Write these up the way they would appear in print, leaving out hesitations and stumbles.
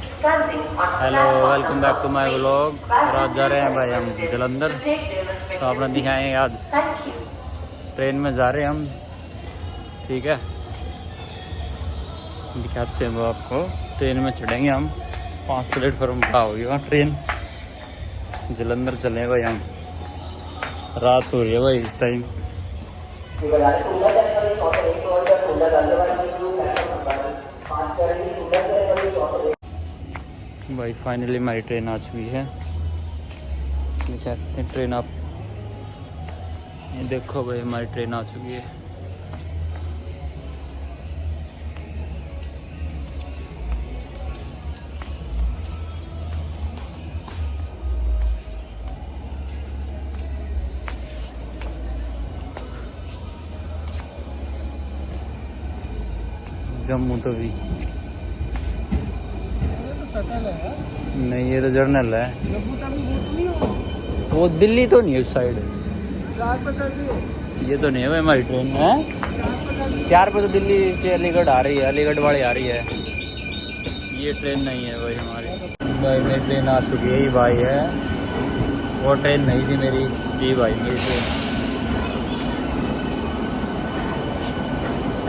Hello, welcome back to my vlog. और आज जा रहे हैं भाई हम जलंधर। तो आपने दिखाएंगे आज ट्रेन में जा रहे हैं हम, ठीक है। दिखाते हैं वो आपको। ट्रेन में चढ़ेंगे हम, 5 प्लेटफॉर्म का होगी वहाँ ट्रेन। जलंधर चले भाई हम। रात हो रही है भाई इस टाइम। भाई फाइनली हमारी ट्रेन आ चुकी है। दिखाते हैं ट्रेन आप। ये देखो भाई हमारी ट्रेन आ चुकी है। जम्मू तवी नहीं, ये तो जर्नल है। वो दिल्ली तो नहीं है उस साइड। ये तो नहीं है भाई हमारी ट्रेन है। 4 पे तो दिल्ली से अलीगढ़ आ रही है, अलीगढ़ वाली आ रही है। ये ट्रेन नहीं है भाई हमारी। भाई मेरी ट्रेन आ चुकी है। ये भाई है, वो ट्रेन नहीं थी मेरी। ये भाई मेरी ट्रेन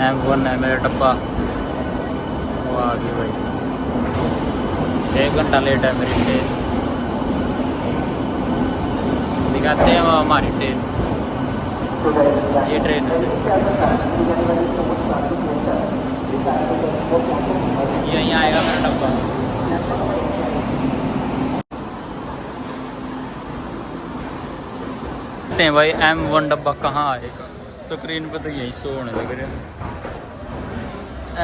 M1 है मेरा डब्बा। वो आ गई भाई। 1 घंटा लेट है मेरी ट्रेन। दिखाते हैं वो हमारी ट्रेन। ये ट्रेन है, ये यहाँ आएगा मेरा डब्बा। देखते हैं भाई M1 डब्बा कहाँ आएगा। स्क्रीन पे तो यही शो होने लग रहा है।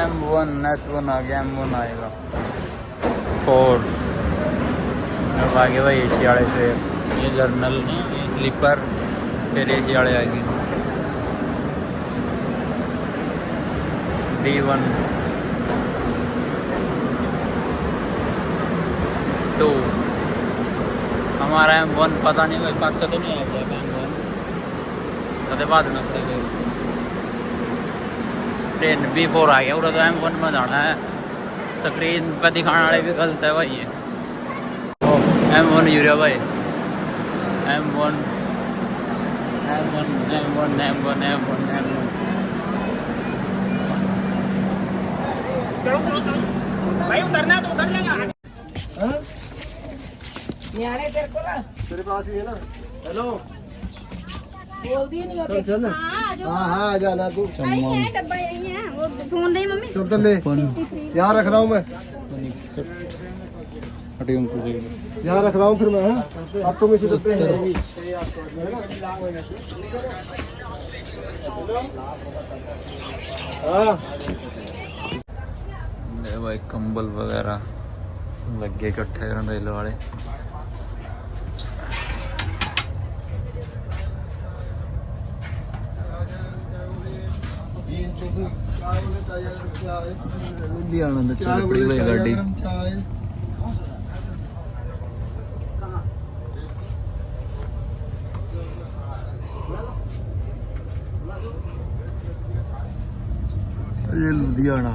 M1 S1 आ गया, M1 आएगा। फोर्स अब आगे भाई एसी वाले ट्रेन। ये जर्नल नहीं, ये स्लीपर, फिर एसी वाले आएगी। D1 2 हमारा M1 पता नहीं भाई पाँच तो नहीं आया M1 कदे बाद में ट्रेन B4 आ गया। पूरा तो M1 में जाना है। स्क्रीन पे दिखाने वाले भी गलत है भाई। ये M1 यूरिया भाई। M1 भाई उतरना है तो उतर लेंगे। तेरे को ना, तेरे पास ही है ना। हेलो, बोल दिए नहीं होते। चल हाँ जाना तू। यही है डब्बा, यही है। वो फोन दे मम्मी। चल ले, यहाँ रख रहा हूँ मैं। यहाँ रख रहा हूँ फिर मैं। आप तो मुझे हाँ भाई कंबल वगैरह लग गए इकट्ठे करने रेल वाले। लुधियाना तो चल पड़ी भाई गाड़ी। ये लुधियाना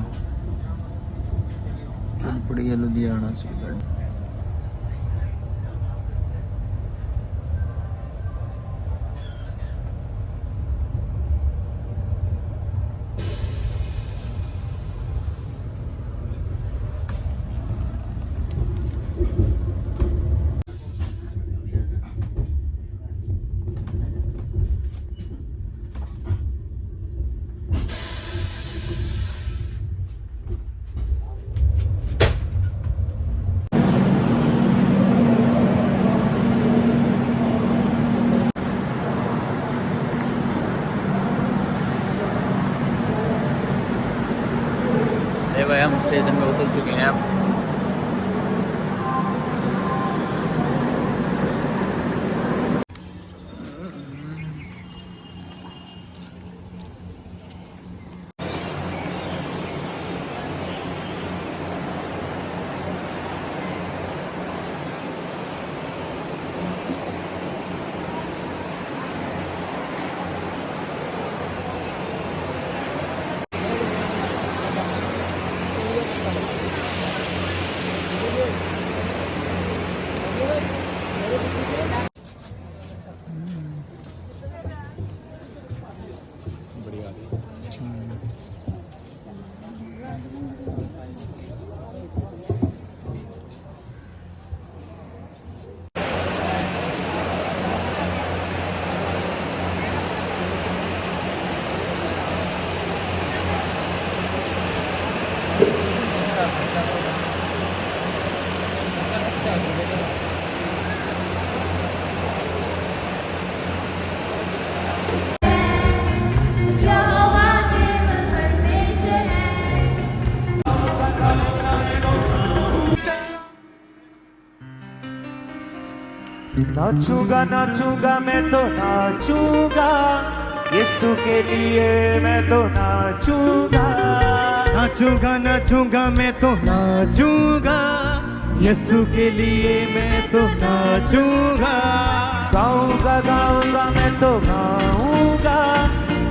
चल पड़ी है, लुधियाना से गाड़ी। नाचूंगा नाचूंगा मैं तो नाचूंगा, यीशु के लिए मैं तो नाचूंगा। नाचूंगा नाचूंगा मैं तो नाचूंगा, यीशु के लिए मैं तो नाचूंगा। गाऊंगा गाऊंगा मैं तो गाऊंगा,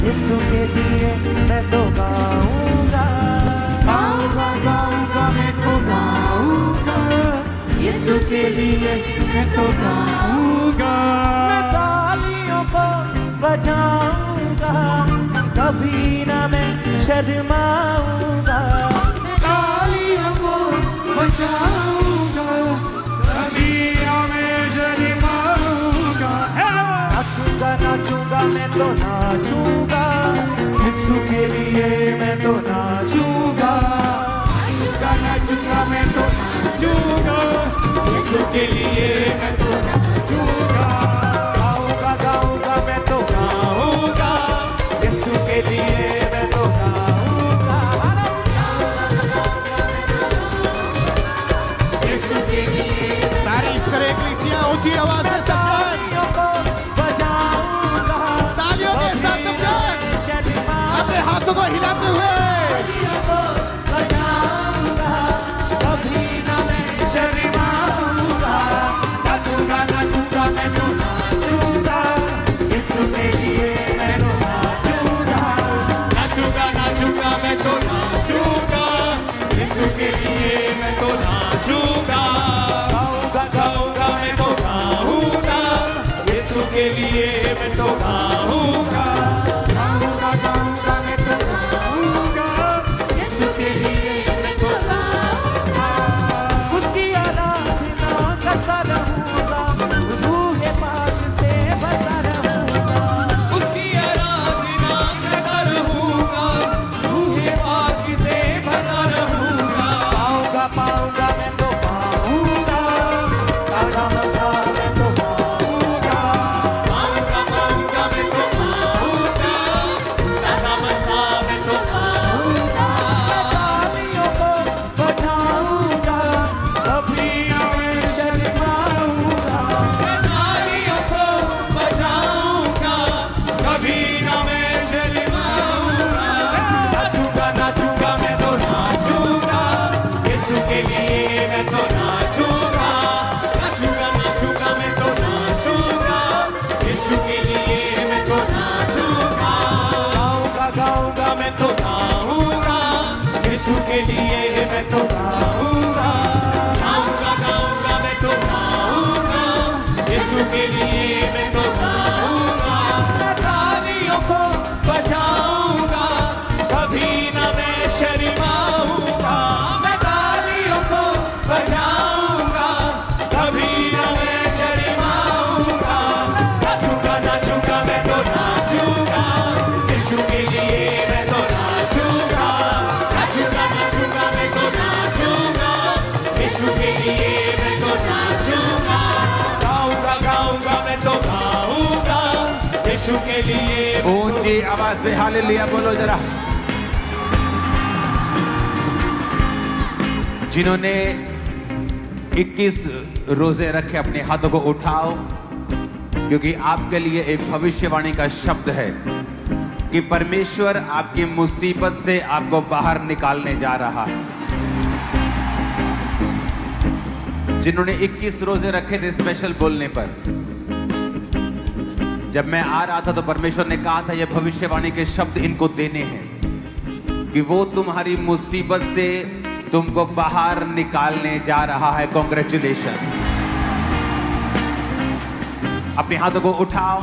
यीशु के लिए मैं तो गाऊंगा। गाऊंगा गाऊंगा मैं तो गाऊंगा, यीशु के लिए मैं तो गाऊंगा। मैं तालियों को बजाऊंगा, कभी ना मैं शर्माऊंगा। तालियों को बजाऊंगा, कभी ना मैं शर्माऊंगा। नाचूंगा नाचूंगा मैं तो नाचूंगा, यीशु के लिए मैं तो नाचूंगा। नाचूंगा नाचूंगा मैं तो नाचूंगा, यीशु के लिए मैं तो नाचूंगा। गाऊंगा गाऊंगा मैं तो गाऊंगा, यीशु के लिए मैं तो गाऊंगा। यीशु के लिए तारीफ करे इक्लेसिया, ऊंची आवाज से सबका तालियों को बजाऊंगा, तालियों के साथ सबका अपने हाथों को हिलाते हुए बजाऊंगा, कभी ना मैं शर्माऊंगा। नाचूंगा नाचूंगा मैं तो नाचूंगा, यीशु के लिए मैं तो नाचूंगा। नाचूंगा नाचूंगा मैं तो नाचूंगा, यीशु के लिए मैं तो नाचूंगा। गाऊंगा गाऊंगा मैं तो गाऊंगा, यीशु के लिए मैं तो गाऊंगा। गाऊंगा गाऊंगा मैं तो गाऊंगा, यीशु के लिए मैं तो गाऊंगा। उसकी आराधना करता रहूंगा, रूहे पाक से भरता रहूंगा। उसकी आराधना करता रहूंगा, रूहे पाक से भरता रहूंगा। पाऊंगा पाऊंगा मैं तो पाऊंगा, तारा मसा मैं तो पाऊंगा। पाऊंगा पाऊंगा मैं तो पाऊंगा, दादा मसा मैं तो पाऊंगा। तालियों को बजाऊंगा, कभी ना मैं शर्माऊंगा। तालियों को बजाऊंगा, कभी ना मैं शर्माऊंगा। नाचूंगा नाचूंगा मैं तो नाचूंगा, यीशु के लिए मैं तो नाचूंगा। नाचूंगा नाचूंगा मैं तो नाचूंगा, यीशु के लिए मैं तो नाचूंगा। गाऊंगा गाऊंगा मैं तो गाऊंगा, यीशु के लिए मैं तो गाऊंगा। गाऊंगा गाऊंगा मैं तो गाऊंगा, यीशु के लिए मैं तो गाऊंगा। मैं तालियों को बजाऊंगा, कभी ना मैं शर्माऊंगा। मैं तालियों को बजाऊंगा, कभी ना मैं शर्माऊंगा। नाचूंगा नाचूंगा मैं तो नाचूंगा, यीशु के लिए मैं तो नाचूंगा। नाचूंगा नाचूंगा मैं तो नाचूंगा, यीशु के लिए मैं तो नाचूंगा। गाऊंगा गाऊंगा मैं तो गाऊंगा, यीशु के लिए ऊंची आवाज में हालेलुया बोलो जरा। जिन्होंने 21 रोजे रखे अपने हाथों को उठाओ, क्योंकि आपके लिए एक भविष्यवाणी का शब्द है कि परमेश्वर आपकी मुसीबत से आपको बाहर निकालने जा रहा है। जिन्होंने 21 रोजे रखे थे स्पेशल बोलने पर, जब मैं आ रहा था तो परमेश्वर ने कहा था यह भविष्यवाणी के शब्द इनको देने हैं कि वो तुम्हारी मुसीबत से तुमको बाहर निकालने जा रहा है। कॉन्ग्रेचुलेशन। अपने हाथों को उठाओ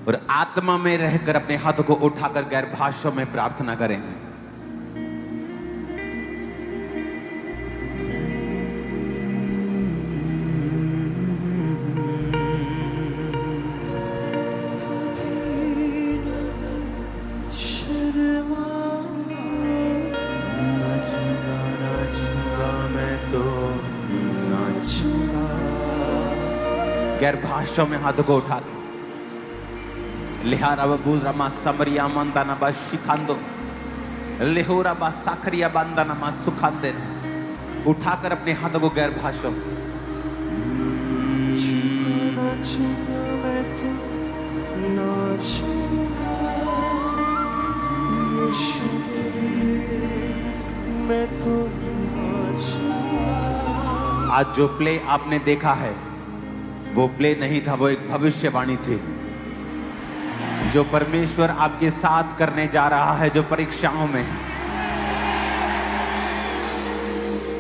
और आत्मा में रहकर अपने हाथों को उठाकर गैर भाषाओं में प्रार्थना करें। गैर भाषाओं में हाथों को उठा के लिहारा बूरा समरिया मंदाना बा शिखांदो लेहोरा बा साखरिया बंदाना मा सुखांदे उठाकर अपने हाथों को गैर भाषा मैं तो नाचूंगा यीशु के लिए मैं तो नाचूंगा। आज जो प्ले आपने देखा है वो प्ले नहीं था, वो एक भविष्यवाणी थी जो परमेश्वर आपके साथ करने जा रहा है। जो परीक्षाओं में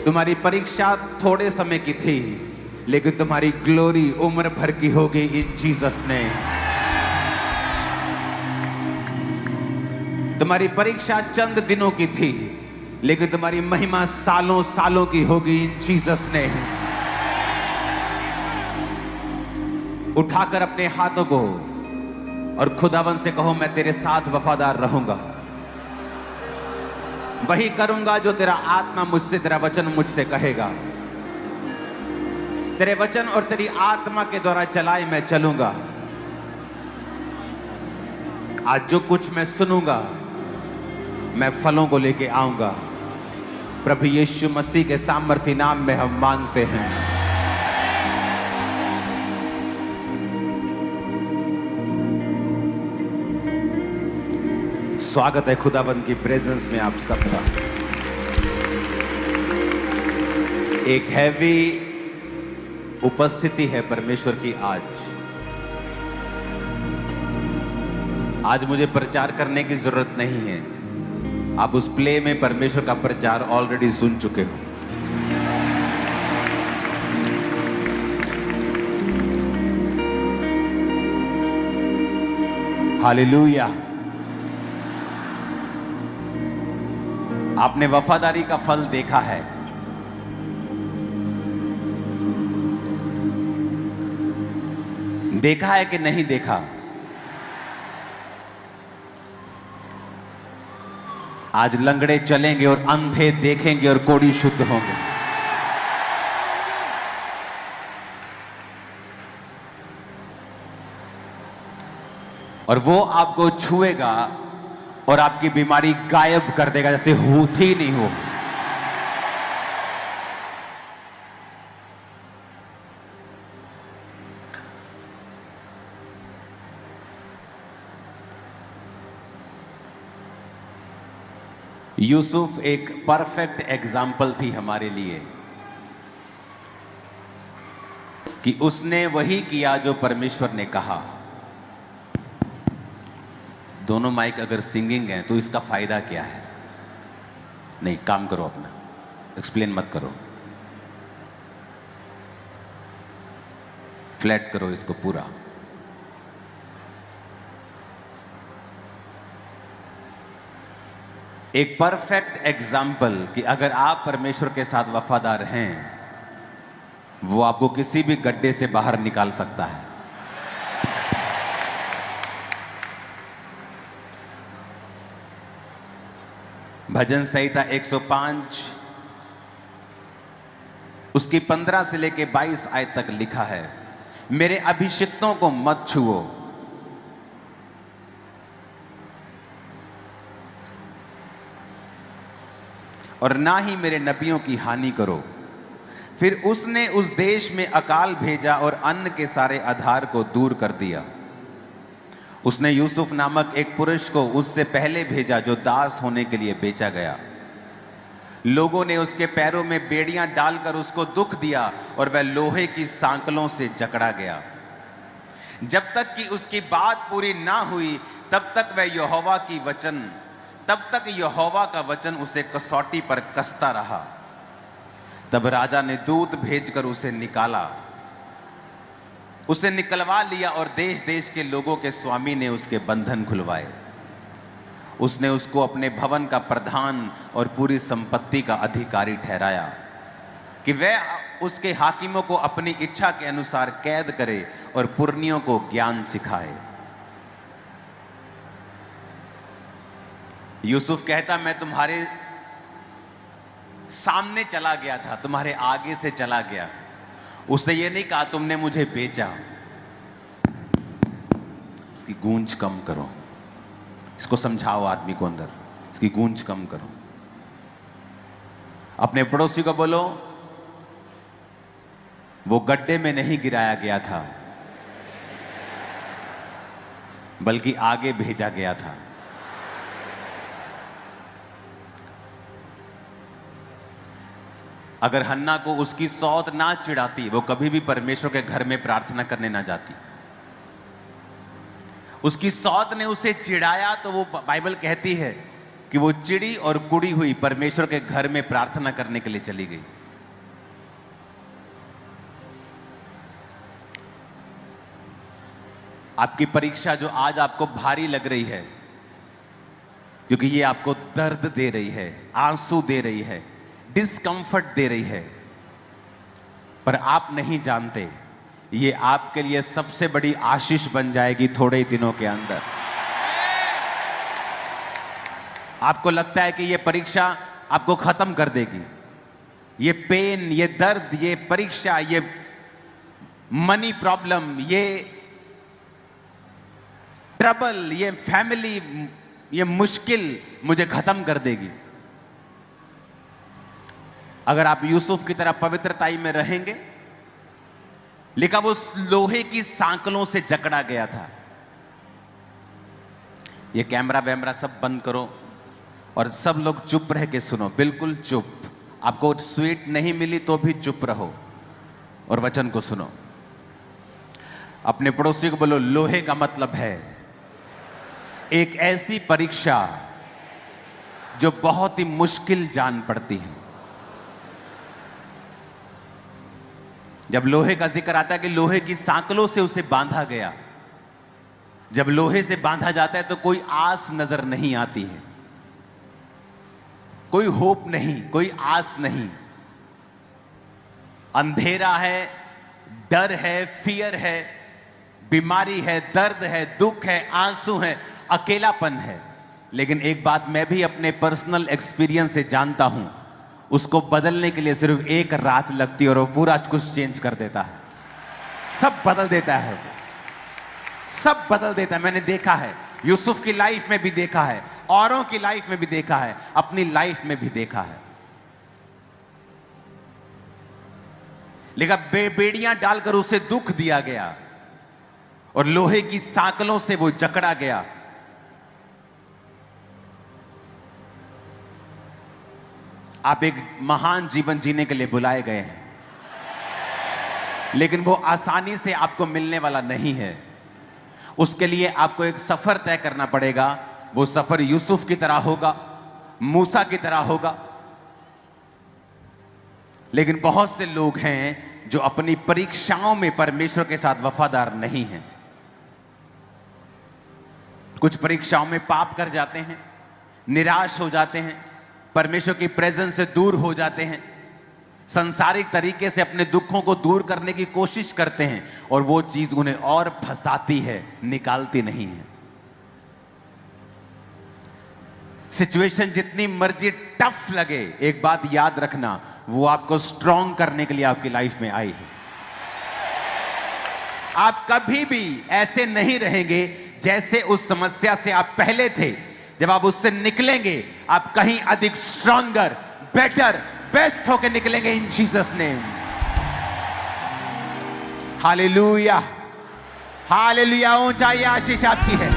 तुम्हारी परीक्षा थोड़े समय की थी, लेकिन तुम्हारी ग्लोरी उम्र भर की होगी इन जीसस ने। तुम्हारी परीक्षा चंद दिनों की थी, लेकिन तुम्हारी महिमा सालों सालों की होगी इन जीसस ने। उठाकर अपने हाथों को और खुदावन से कहो, मैं तेरे साथ वफादार रहूंगा, वही करूंगा जो तेरा आत्मा मुझसे, तेरा वचन मुझसे कहेगा। तेरे वचन और तेरी आत्मा के द्वारा चलाए मैं चलूंगा। आज जो कुछ मैं सुनूंगा मैं फलों को लेके आऊंगा। प्रभु यीशु मसीह के सामर्थी नाम में हम मांगते हैं। स्वागत है खुदाबंद की प्रेजेंस में आप सबका। एक हैवी उपस्थिति है परमेश्वर की आज मुझे प्रचार करने की जरूरत नहीं है। आप उस प्ले में परमेश्वर का प्रचार ऑलरेडी सुन चुके हो। हालेलुया। आपने वफादारी का फल देखा है। देखा है कि नहीं देखा? आज लंगड़े चलेंगे और अंधे देखेंगे और कोढ़ी शुद्ध होंगे। और वो आपको छुएगा और आपकी बीमारी गायब कर देगा, जैसे होती नहीं हो। यूसुफ एक परफेक्ट एग्जाम्पल थी हमारे लिए कि उसने वही किया जो परमेश्वर ने कहा। दोनों माइक अगर सिंगिंग है तो इसका फायदा क्या है? नहीं, काम करो अपना, एक्सप्लेन मत करो, फ्लैट करो इसको पूरा। एक परफेक्ट एग्जाम्पल कि अगर आप परमेश्वर के साथ वफादार हैं, वो आपको किसी भी गड्ढे से बाहर निकाल सकता है। भजन संहिता 105 उसकी 15 से लेके 22 आयत तक लिखा है, मेरे अभिषिक्तों को मत छुओ, और ना ही मेरे नबियों की हानि करो। फिर उसने उस देश में अकाल भेजा और अन्न के सारे आधार को दूर कर दिया। उसने यूसुफ नामक एक पुरुष को उससे पहले भेजा जो दास होने के लिए बेचा गया। लोगों ने उसके पैरों में बेड़ियां डालकर उसको दुख दिया और वह लोहे की सांकलों से जकड़ा गया। जब तक कि उसकी बात पूरी ना हुई तब तक यहोवा का वचन उसे कसौटी पर कसता रहा। तब राजा ने दूत भेजकर उसे निकलवा लिया और देश देश के लोगों के स्वामी ने उसके बंधन खुलवाए। उसने उसको अपने भवन का प्रधान और पूरी संपत्ति का अधिकारी ठहराया कि वह उसके हाकिमों को अपनी इच्छा के अनुसार कैद करे और पुरनियों को ज्ञान सिखाए। यूसुफ कहता, मैं तुम्हारे सामने चला गया था, तुम्हारे आगे से चला गया। उसने ये नहीं कहा तुमने मुझे बेचा। इसकी गूंज कम करो, इसको समझाओ आदमी को अंदर, इसकी गूंज कम करो। अपने पड़ोसी को बोलो, वो गड्ढे में नहीं गिराया गया था, बल्कि आगे भेजा गया था। अगर हन्ना को उसकी सौत ना चिढ़ाती, वो कभी भी परमेश्वर के घर में प्रार्थना करने ना जाती। उसकी सौत ने उसे चिढ़ाया तो वो बाइबल कहती है कि वो चिड़ी और कुड़ी हुई परमेश्वर के घर में प्रार्थना करने के लिए चली गई। आपकी परीक्षा जो आज आपको भारी लग रही है, क्योंकि ये आपको दर्द दे रही है, आंसू दे रही है, डिस्कंफर्ट दे रही है, पर आप नहीं जानते ये आपके लिए सबसे बड़ी आशीष बन जाएगी थोड़े ही दिनों के अंदर। आपको लगता है कि ये परीक्षा आपको खत्म कर देगी, ये पेन, ये दर्द, ये परीक्षा, ये मनी प्रॉब्लम, ये ट्रबल, ये फैमिली, ये मुश्किल मुझे खत्म कर देगी। अगर आप यूसुफ की तरह पवित्रताई में रहेंगे, लिखा वो लोहे की सांकलों से जकड़ा गया था। ये कैमरा वैमरा सब बंद करो और सब लोग चुप रह के सुनो, बिल्कुल चुप। आपको स्वीट नहीं मिली तो भी चुप रहो और वचन को सुनो। अपने पड़ोसी को बोलो, लोहे का मतलब है एक ऐसी परीक्षा जो बहुत ही मुश्किल जान पड़ती है। जब लोहे का जिक्र आता है कि लोहे की सांकलों से उसे बांधा गया, जब लोहे से बांधा जाता है तो कोई आस नजर नहीं आती है, कोई होप नहीं, कोई आस नहीं। अंधेरा है, डर है, फियर है, बीमारी है, दर्द है, दुख है, आंसू है, अकेलापन है। लेकिन एक बात मैं भी अपने पर्सनल एक्सपीरियंस से जानता हूं, उसको बदलने के लिए सिर्फ एक रात लगती है और वो पूरा कुछ चेंज कर देता है, सब बदल देता है, सब बदल देता है। मैंने देखा है, यूसुफ की लाइफ में भी देखा है, औरों की लाइफ में भी देखा है, अपनी लाइफ में भी देखा है। लेकिन बेड़ियां डालकर उसे दुख दिया गया और लोहे की सांकलों से वो जकड़ा गया। आप एक महान जीवन जीने के लिए बुलाए गए हैं, लेकिन वो आसानी से आपको मिलने वाला नहीं है। उसके लिए आपको एक सफर तय करना पड़ेगा। वो सफर यूसुफ की तरह होगा, मूसा की तरह होगा। लेकिन बहुत से लोग हैं जो अपनी परीक्षाओं में परमेश्वर के साथ वफादार नहीं हैं। कुछ परीक्षाओं में पाप कर जाते हैं, निराश हो जाते हैं, परमेश्वर की प्रेजेंस से दूर हो जाते हैं, संसारिक तरीके से अपने दुखों को दूर करने की कोशिश करते हैं और वो चीज उन्हें और फंसाती है, निकालती नहीं है। सिचुएशन जितनी मर्जी टफ लगे, एक बात याद रखना, वो आपको स्ट्रॉन्ग करने के लिए आपकी लाइफ में आई है। आप कभी भी ऐसे नहीं रहेंगे जैसे उस समस्या से आप पहले थे। जब आप उससे निकलेंगे, आप कहीं अधिक स्ट्रॉन्गर, बेटर, बेस्ट होकर निकलेंगे इन जीसस नेम। Hallelujah, hallelujah. ऊंचाई आशीष आपकी है।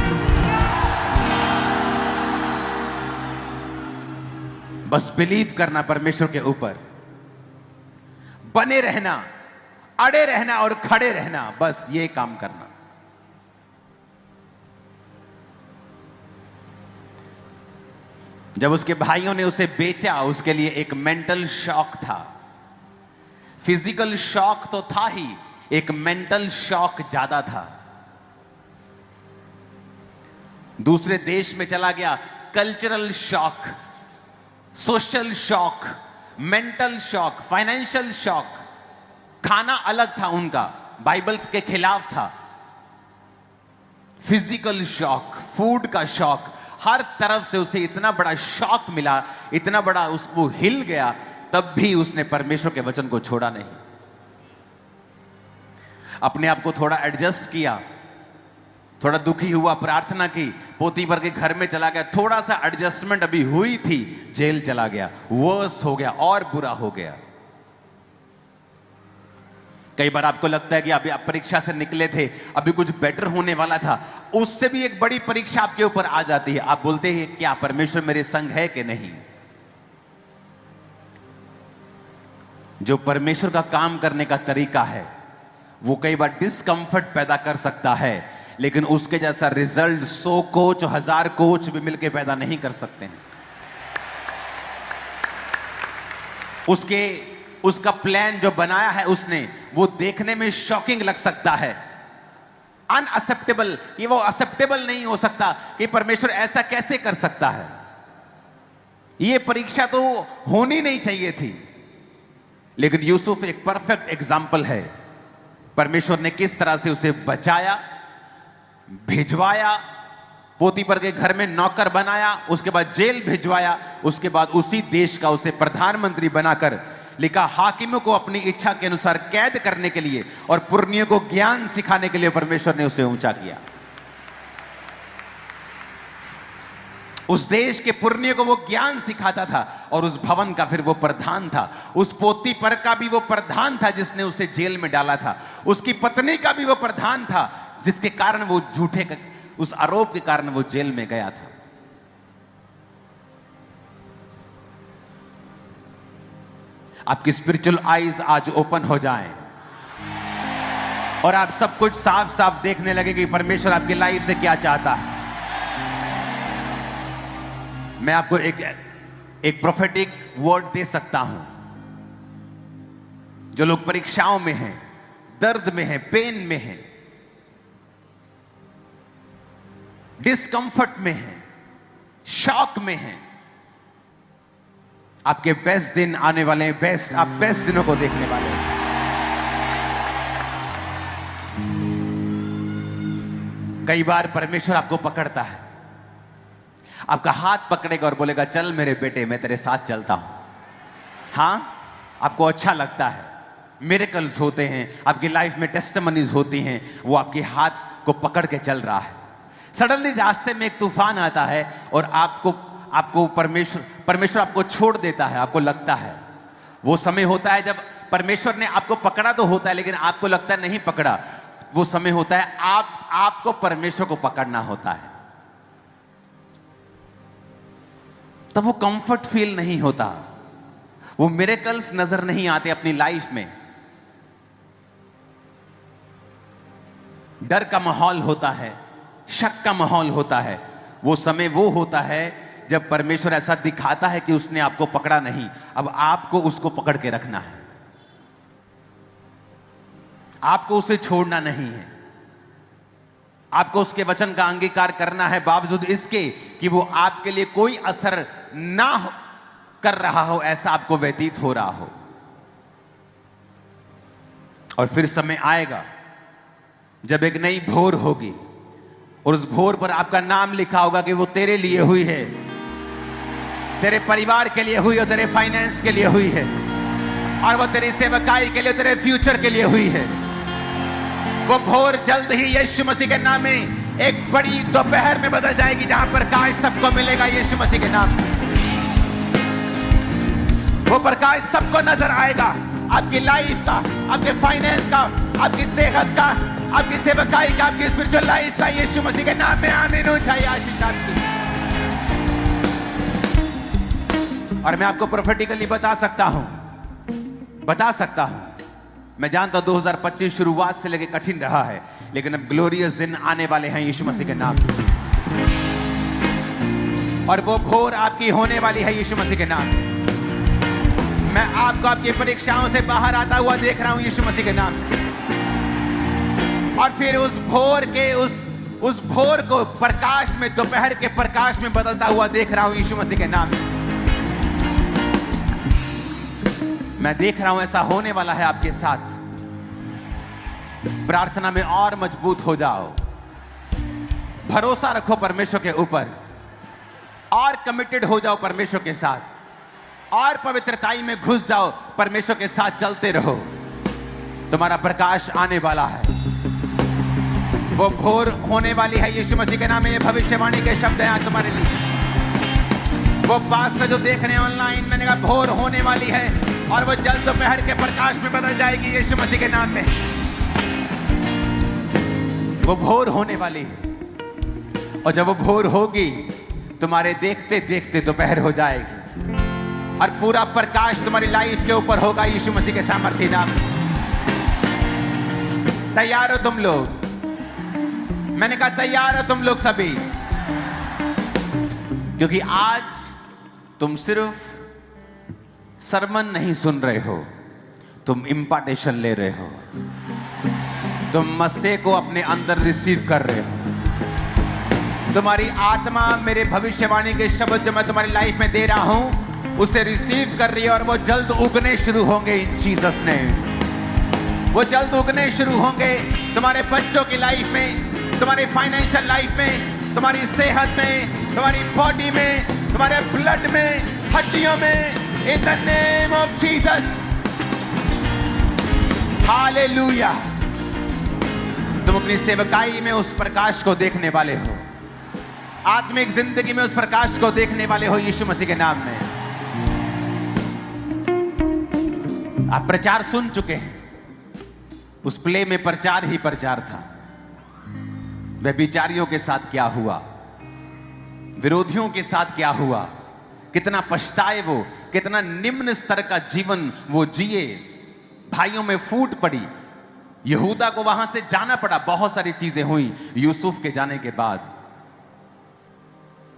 बस बिलीव करना परमेश्वर के ऊपर, बने रहना, अड़े रहना और खड़े रहना, बस ये काम करना। जब उसके भाइयों ने उसे बेचा, उसके लिए एक मेंटल शॉक था। फिजिकल शॉक तो था ही, एक मेंटल शॉक ज्यादा था। दूसरे देश में चला गया, cultural shock, social shock, mental shock, financial shock. खाना अलग था उनका, बाइबल के खिलाफ था। फिजिकल शॉक, फूड का शॉक, हर तरफ से उसे इतना बड़ा शॉक मिला, इतना बड़ा वो हिल गया, तब भी उसने परमेश्वर के वचन को छोड़ा नहीं। अपने आप को थोड़ा एडजस्ट किया, थोड़ा दुखी हुआ, प्रार्थना की, पोतीपर के घर में चला गया, थोड़ा सा एडजस्टमेंट अभी हुई थी, जेल चला गया, वर्स हो गया और बुरा हो गया। कई बार आपको लगता है कि अभी आप परीक्षा से निकले थे, अभी कुछ बेटर होने वाला था, उससे भी एक बड़ी परीक्षा आपके ऊपर आ जाती है। आप बोलते हैं क्या परमेश्वर मेरे संग है कि नहीं? जो परमेश्वर का काम करने का तरीका है वो कई बार डिस्कंफर्ट पैदा कर सकता है, लेकिन उसके जैसा रिजल्ट 100 कोच 1000 कोच भी मिलकर पैदा नहीं कर सकते हैं। उसका प्लान जो बनाया है उसने, वो देखने में शॉकिंग लग सकता है, अनअक्सेप्टेबल, कि वो एक्सेप्टेबल नहीं हो सकता कि परमेश्वर ऐसा कैसे कर सकता है। ये परीक्षा तो होनी नहीं चाहिए थी, लेकिन यूसुफ एक परफेक्ट एग्जाम्पल है। परमेश्वर ने किस तरह से उसे बचाया, भिजवाया, पोतीपर के घर में नौकर बनाया, उसके बाद जेल भिजवाया, उसके बाद उसी देश का उसे प्रधानमंत्री बनाकर लिखा, हाकिमों को अपनी इच्छा के अनुसार कैद करने के लिए और पुरनियों को ज्ञान सिखाने के लिए परमेश्वर ने उसे ऊंचा किया। उस देश के पुरनियों को वो ज्ञान सिखाता था और उस भवन का फिर वो प्रधान था। उस पोतीपर का भी वो प्रधान था जिसने उसे जेल में डाला था। उसकी पत्नी का भी वो प्रधान था जिसके कारण वो झूठे उस आरोप के कारण वो जेल में गया था। आपकी स्पिरिचुअल आईज आज ओपन हो जाएं और आप सब कुछ साफ साफ देखने लगे कि परमेश्वर आपकी लाइफ से क्या चाहता है। मैं आपको एक प्रोफेटिक वर्ड दे सकता हूं। जो लोग परीक्षाओं में हैं, दर्द में हैं, पेन में हैं, डिस्कंफर्ट में हैं, शॉक में हैं, आपके बेस्ट दिन आने वाले हैं। आप बेस्ट दिनों को देखने वाले हैं। कई बार परमेश्वर आपको पकड़ता है, आपका हाथ पकड़ेगा और बोलेगा, चल मेरे बेटे, मैं तेरे साथ चलता हूं। हां, आपको अच्छा लगता है, मिरेकल्स होते हैं, आपकी लाइफ में टेस्टिमनीज होती हैं, वो आपके हाथ को पकड़ के चल रहा है। सडनली रास्ते में एक तूफान आता है और आपको परमेश्वर आपको छोड़ देता है। आपको लगता है, वो समय होता है जब परमेश्वर ने आपको पकड़ा तो होता है, लेकिन आपको लगता है नहीं पकड़ा। वो समय होता है आपको परमेश्वर को पकड़ना होता है। तब वो कंफर्ट फील नहीं होता, वो मिरेकल्स नजर नहीं आते अपनी लाइफ में। डर का माहौल होता है, शक का माहौल होता है। वो समय वो होता है जब परमेश्वर ऐसा दिखाता है कि उसने आपको पकड़ा नहीं, अब आपको उसको पकड़ के रखना है, आपको उसे छोड़ना नहीं है, आपको उसके वचन का अंगीकार करना है, बावजूद इसके कि वो आपके लिए कोई असर ना कर रहा हो, ऐसा आपको व्यतीत हो रहा हो। और फिर समय आएगा जब एक नई भोर होगी और उस भोर पर आपका नाम लिखा होगा कि वो तेरे लिए हुई है, तेरे परिवार के लिए हुई है, तेरे फाइनेंस के लिए हुई है, और वो तेरी सेवकाई के लिए, तेरे फ्यूचर के लिए हुई है। वो भोर जल्द ही यीशु मसीह के नाम में एक बड़ी दोपहर में बदल जाएगी, जहां प्रकाश सबको मिलेगा यीशु मसीह के नाम। वो प्रकाश सबको नजर आएगा, आपकी लाइफ का, आपके फाइनेंस का, आपकी सेहत का, आपकी सेवकाई का, आपकी स्पिरिचुअल लाइफ का, यीशु मसीह के नाम में आमीन हो जाए आशीष आपकी। और मैं आपको प्रोफेटिकली बता सकता हूं, मैं जानता हूं 2025 शुरुआत से लेकर कठिन रहा है, लेकिन अब ग्लोरियस दिन आने वाले हैं यीशु मसीह के नाम। और वो भोर आपकी होने वाली है यीशु मसीह के नाम। मैं आपको आपकी परीक्षाओं से बाहर आता हुआ देख रहा हूं यीशु मसीह के नाम। और फिर उस भोर को प्रकाश में, दोपहर के प्रकाश में बदलता हुआ देख रहा हूं यीशु मसीह के नाम। मैं देख रहा हूं ऐसा होने वाला है आपके साथ। प्रार्थना में और मजबूत हो जाओ, भरोसा रखो परमेश्वर के ऊपर, और कमिटेड हो जाओ परमेश्वर के साथ, और पवित्रताई में घुस जाओ, परमेश्वर के साथ चलते रहो। तुम्हारा प्रकाश आने वाला है। वो भोर होने वाली है यीशु मसीह के नाम में। ये भविष्यवाणी के शब्द हैं आज तुम्हारे लिए। वो बात से जो देख रहे हैं ऑनलाइन, मैंने कहा भोर होने वाली है और वो जल्द दोपहर के प्रकाश में बदल जाएगी यीशु मसीह के नाम में। वो भोर होने वाली है और जब वो भोर होगी तुम्हारे देखते देखते दोपहर हो जाएगी और पूरा प्रकाश तुम्हारी लाइफ के ऊपर होगा यीशु मसीह के सामर्थ्य नाम में। तैयार हो तुम लोग? मैंने कहा तैयार हो तुम लोग सभी? क्योंकि आज तुम सिर्फ सरमन नहीं सुन रहे हो, तुम इंपार्टेशन ले रहे हो। तुम मसीह को अपने अंदर रिसीव कर रहे हो। तुम्हारी आत्मा मेरे भविष्यवाणी के शब्द जो मैं तुम्हारी लाइफ में दे रहा हूं उसे रिसीव कर रही है और वो जल्द उगने शुरू होंगे इन जीसस नेम। वो जल्द उगने शुरू होंगे तुम्हारे बच्चों की लाइफ में, तुम्हारी फाइनेंशियल लाइफ में, तुम्हारी सेहत में, तुम्हारी बॉडी में, तुम्हारे ब्लड में, हड्डियों में, in the name of Jesus. Hallelujah. तुम अपनी सेवकाई में उस प्रकाश को देखने वाले हो, आत्मिक जिंदगी में उस प्रकाश को देखने वाले हो यीशु मसीह के नाम में। आप प्रचार सुन चुके हैं। उस प्ले में प्रचार ही प्रचार था। व्यभिचारियों के साथ क्या हुआ, विरोधियों के साथ क्या हुआ, कितना पछताए वो, कितना निम्न स्तर का जीवन वो जिए। भाइयों में फूट पड़ी, यहूदा को वहां से जाना पड़ा, बहुत सारी चीजें हुई यूसुफ के जाने के बाद।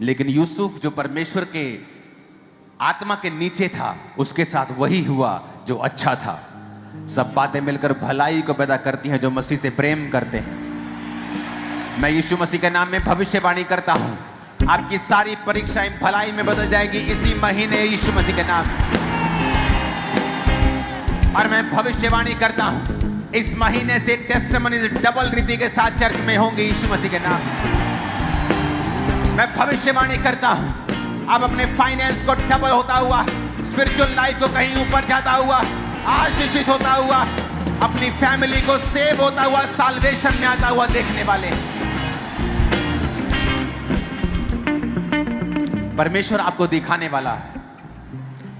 लेकिन यूसुफ जो परमेश्वर के आत्मा के नीचे था, उसके साथ वही हुआ जो अच्छा था। सब बातें मिलकर भलाई को पैदा करती हैं जो मसीह से प्रेम करते हैं। मैं यीशु मसीह के नाम में भविष्यवाणी करता हूं, आपकी सारी परीक्षाएं भलाई में बदल जाएंगी इसी महीने यीशु मसीह के नाम। और मैं भविष्यवाणी करता हूं, इस महीने से टेस्टिमनीज डबल रीति के साथ चर्च में होंगे यीशु मसीह के नाम। मैं भविष्यवाणी करता हूं, अब अपने फाइनेंस को डबल होता हुआ, स्पिरिचुअल लाइफ को कहीं ऊपर जाता हुआ, आशीषित होता हुआ, अपनी फैमिली को सेव होता हुआ, साल्वेशन में आता हुआ देखने वाले। परमेश्वर आपको दिखाने वाला है,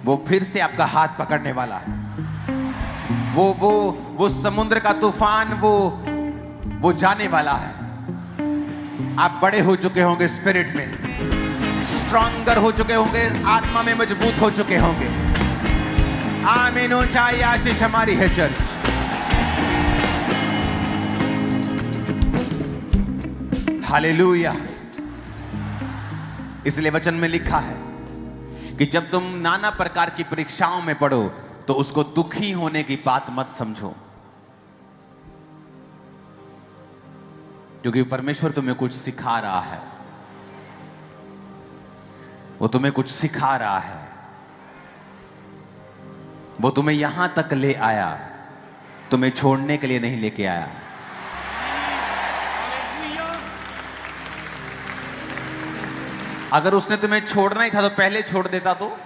वो फिर से आपका हाथ पकड़ने वाला है। वो समुद्र का तूफान वो जाने वाला है। आप बड़े हो चुके होंगे, स्पिरिट में स्ट्रॉन्गर हो चुके होंगे, आत्मा में मजबूत हो चुके होंगे। आमीन। ऊंचाई आशीष हमारी है चर्च। हालेलुया। इसलिए वचन में लिखा है कि जब तुम नाना प्रकार की परीक्षाओं में पड़ो तो उसको दुखी होने की बात मत समझो, क्योंकि परमेश्वर तुम्हें कुछ सिखा रहा है। वो तुम्हें कुछ सिखा रहा है। वो तुम्हें यहां तक ले आया, तुम्हें छोड़ने के लिए नहीं लेके आया। अगर उसने तुम्हें छोड़ना ही था तो पहले छोड़ देता। तो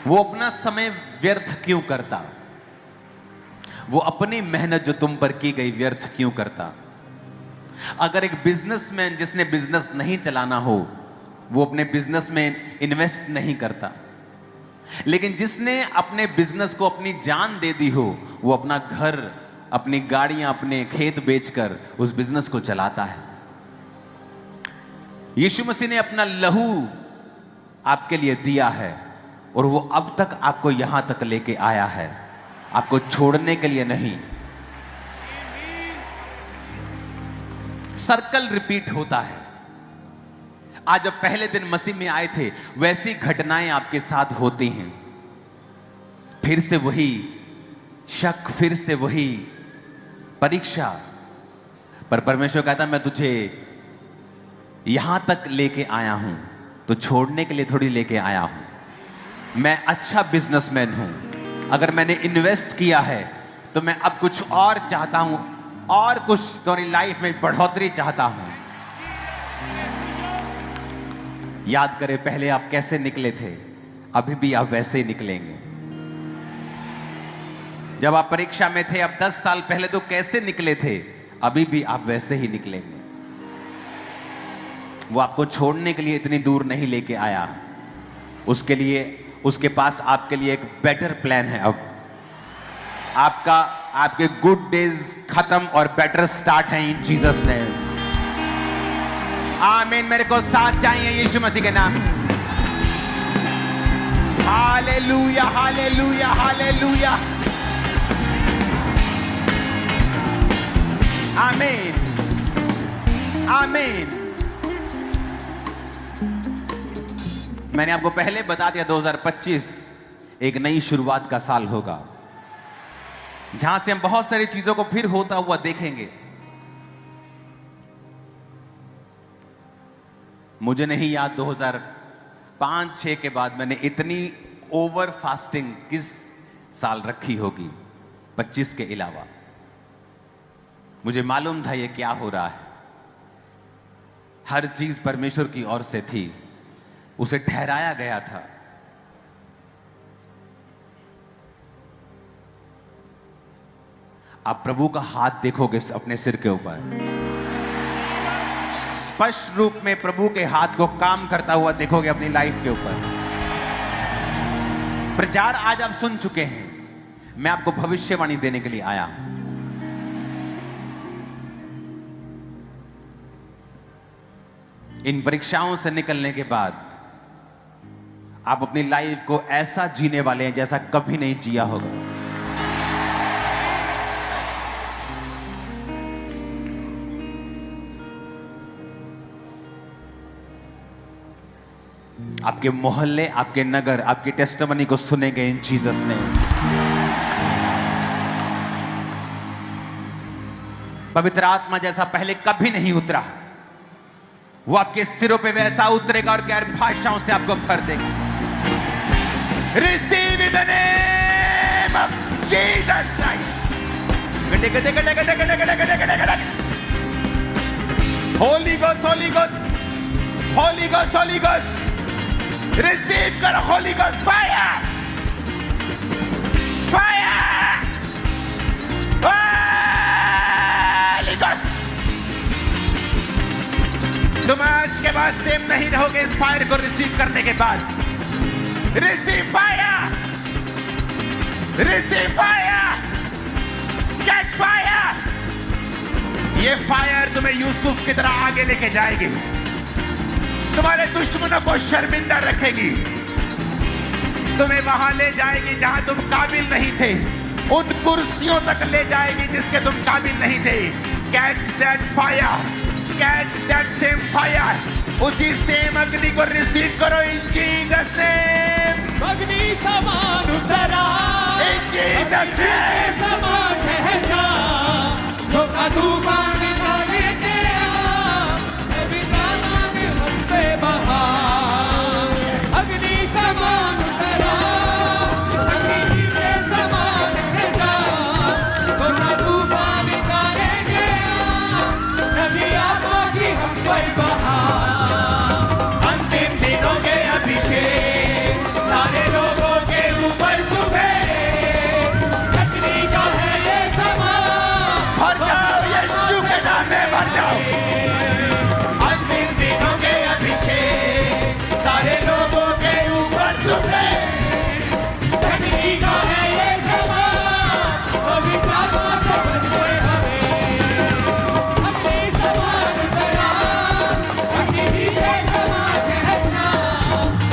वो अपना समय व्यर्थ क्यों करता? वो अपनी मेहनत जो तुम पर की गई व्यर्थ क्यों करता? अगर एक बिजनेसमैन जिसने बिजनेस नहीं चलाना हो, वो अपने बिजनेस में इन्वेस्ट नहीं करता, लेकिन जिसने अपने बिजनेस को अपनी जान दे दी हो, वो अपना घर, अपनी गाड़ियां, अपने खेत बेचकर उस बिजनेस को चलाता है। यीशु मसीह ने अपना लहू आपके लिए दिया है और वो अब तक आपको यहां तक लेके आया है, आपको छोड़ने के लिए नहीं। सर्कल रिपीट होता है। आज जब पहले दिन मसीह में आए थे, वैसी घटनाएं आपके साथ होती हैं। फिर से वही शक, फिर से वही परीक्षा, पर परमेश्वर कहता मैं तुझे यहां तक लेके आया हूं, तो छोड़ने के लिए थोड़ी लेके आया हूं। मैं अच्छा बिजनेसमैन हूं। अगर मैंने इन्वेस्ट किया है तो मैं अब कुछ और चाहता हूं, और कुछ तुम्हारी लाइफ में बढ़ोतरी चाहता हूं। याद करें पहले आप कैसे निकले थे, अभी भी आप वैसे ही निकलेंगे। जब आप परीक्षा में थे, अब 10 साल पहले तो कैसे निकले थे, अभी भी आप वैसे ही निकलेंगे। वो आपको छोड़ने के लिए इतनी दूर नहीं लेके आया, उसके लिए उसके पास आपके लिए एक बेटर प्लान है। अब आपके गुड डेज खत्म और बेटर स्टार्ट है इन जीसस नेम। आमीन। मेरे को साथ चाहिए यीशु मसीह के नाम। Hallelujah hallelujah hallelujah. आमीन आमीन। मैंने आपको पहले बता दिया 2025 एक नई शुरुआत का साल होगा, जहां से हम बहुत सारी चीजों को फिर होता हुआ देखेंगे। मुझे नहीं याद 2005-6 के बाद मैंने इतनी ओवर फास्टिंग किस साल रखी होगी 25 के अलावा। मुझे मालूम था ये क्या हो रहा है। हर चीज परमेश्वर की ओर से थी, उसे ठहराया गया था। आप प्रभु का हाथ देखोगे अपने सिर के ऊपर, स्पष्ट रूप में प्रभु के हाथ को काम करता हुआ देखोगे अपनी लाइफ के ऊपर। प्रचार आज आप सुन चुके हैं, मैं आपको भविष्यवाणी देने के लिए आया हूं। इन परीक्षाओं से निकलने के बाद आप अपनी लाइफ को ऐसा जीने वाले हैं जैसा कभी नहीं जिया होगा। आपके मोहल्ले, आपके नगर, आपकी टेस्टिमनी को सुनेंगे इन जीसस ने। पवित्र आत्मा जैसा पहले कभी नहीं उतरा, वो आपके सिरों पे वैसा उतरेगा और गैर भाषाओं से आपको भर देगा। Receive in the name of Jesus Christ. Holy Ghost, Holy Ghost, Holy Ghost, Holy Ghost. Receive करो Holy Ghost fire, fire, Holy Ghost. तुम आज के बाद सेम नहीं रहोगे इस फायर को रिसीव करने के बाद। Receive fire, receive fire, catch fire. ये फायर तुम्हें यूसुफ की तरह आगे लेके जाएगी, तुम्हारे दुश्मनों को शर्मिंदा रखेगी, तुम्हें वहां ले जाएगी जहां तुम काबिल नहीं थे, उन कुर्सियों तक ले जाएगी जिसके तुम काबिल नहीं थे। Catch that fire, catch that same fire. उसी सेम अग्नि को रिसीव करो इन जीसस नेम। अग्नि समान उतरा, इन जीसस नेम। समान ठहरा, झोंका तूफान का लेके आ, विधान हम पे बहा। अग्नि समान उतरा, अग्नि के समान ठहरा, झोंका तूफान का लेके आ, नबी आत्मा की हम पे बहा। अंतिम दिनों के अभिषेक सारे लोगों के ऊपर तुम्हें, अग्नि का है ये समा। भर जाओ यीशु के नाम में, भर जाओ। अंतिम दिनों के अभिषेक सारे लोगों के ऊपर तुम्हें, अग्नि का है ये समा। पवित्र आत्मा से बनते हमें, अग्नि समान उतरा, अग्नि के समान ठहरना,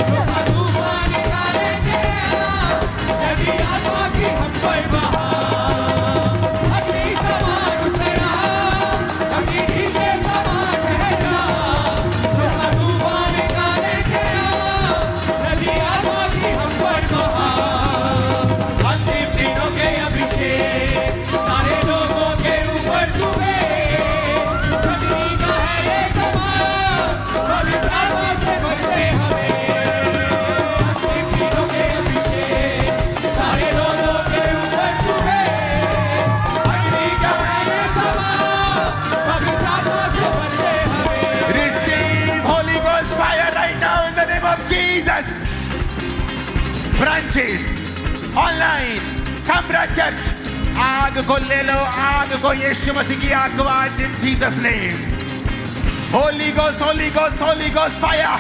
झोंका तूफान का लेके आ, नबी आत्मा की हम पर बहा। अग्नि समान उतरा, अग्नि के समान ठहरना, झोंका तूफान का लेके आ, नबी आत्मा की हम पर बहा। अंतिम दिनों के अभिषेक सारे लोगों के ऊपर तुम्हें, अग्नि का है ये समान। पवित्र आत्मा से भरते हमें, अंतिम दिनों के अभिषेक सारे लोगों के ऊपर तुम्हें, अग्नि का है ये समान। पवित्र आत्मा से भरते हमें। Receive Holy Ghost fire right now in the name of Jesus. Branches, online, Cambra Church, आग को ले लो, आग को, यीशु मसीह की आग को आज इन Jesus name. Holi ghost, Holi ghost, Holi ghost fire,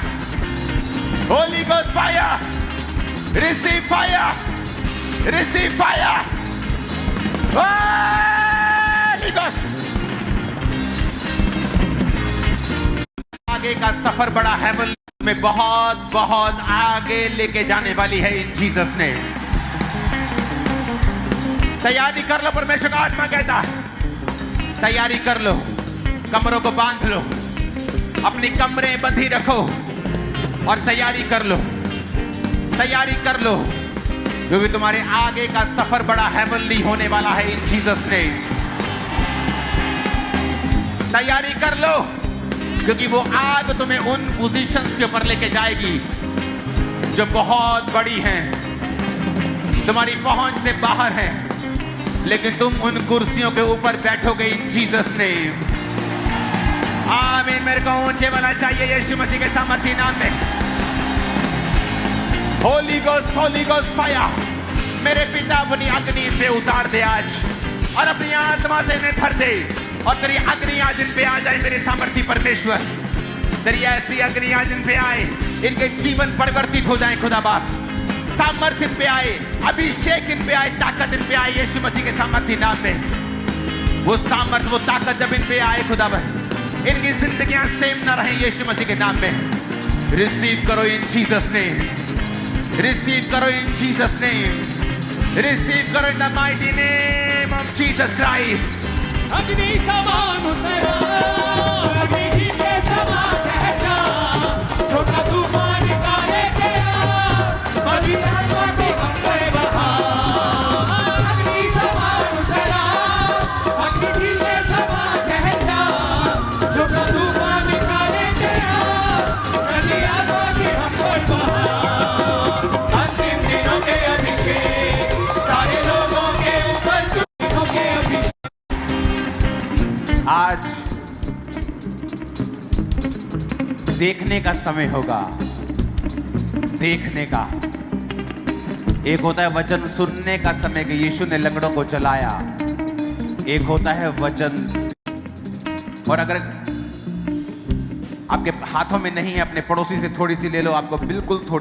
Holi ghost fire, receive fire, receive fire, Holi ghost. आगे का सफर बड़ा हेवन में बहुत बहुत आगे लेके जाने वाली है इन जीसस ने। तैयारी कर लो, परमेश्वर का आत्मा कहता है तैयारी कर लो, कमरों को बांध लो, अपनी कमरें बंधी रखो और तैयारी कर लो, तैयारी कर लो, क्योंकि तुम्हारे आगे का सफर बड़ा हेवनली होने वाला है इन जीसस ने। तैयारी कर लो, क्योंकि वो आग तुम्हें उन पोजीशंस के ऊपर लेके जाएगी जो बहुत बड़ी हैं, तुम्हारी पहुंच से बाहर हैं, लेकिन तुम उन कुर्सियों के ऊपर बैठोगे इन जीसस नेम। आमीन। मेरे को ऊंचे वाला चाहिए यीशु मसीह के सामर्थी नाम में। होली गोस्ट फायर, मेरे पिता अपनी अग्नि पे उतार दे आज और अपनी आत्मा से इन्हें भर दे और तेरी अग्नि आज इन पे आ जाए मेरे सामर्थी परमेश्वर। तेरी ऐसी अग्नि आज इन पे आए, इनके जीवन परिवर्तित हो जाए खुदा बाप। सामर्थ इन पे आए, अभिषेक इन पे आए, ताकत इन पे आए यीशु मसीह के सामर्थी नाम में। वो सामर्थ, वो ताकत जब इन पे आए खुदा बाप, इनकी जिंदगियां सेम ना रहे यीशु मसीह के नाम में। रिसीव करो इन जीसस नेम, रिसीव करो इन जीसस नेम, रिसीव करो in the mighty name of Jesus Christ. अग्नि समान उतरा, अग्नि के समान कहना, छोटा तूफान निकाले गया, बड़ी आत्मा को हम गए बहार। अग्नि समान उतरा, अग्नि के समान कहना, छोटा तूफान निकाले गया, बड़ी आत्मा की हम गए बहार। अंतिम दिनों के अभिषेक, सारे लोगों के ऊपर दिनों के अभिषेक। आज देखने का समय होगा, देखने का। एक होता है वचन सुनने का समय कि यीशु ने लंगड़ों को चलाया, एक होता है वचन। और अगर आपके हाथों में नहीं है, अपने पड़ोसी से थोड़ी सी ले लो, आपको बिल्कुल थोड़ी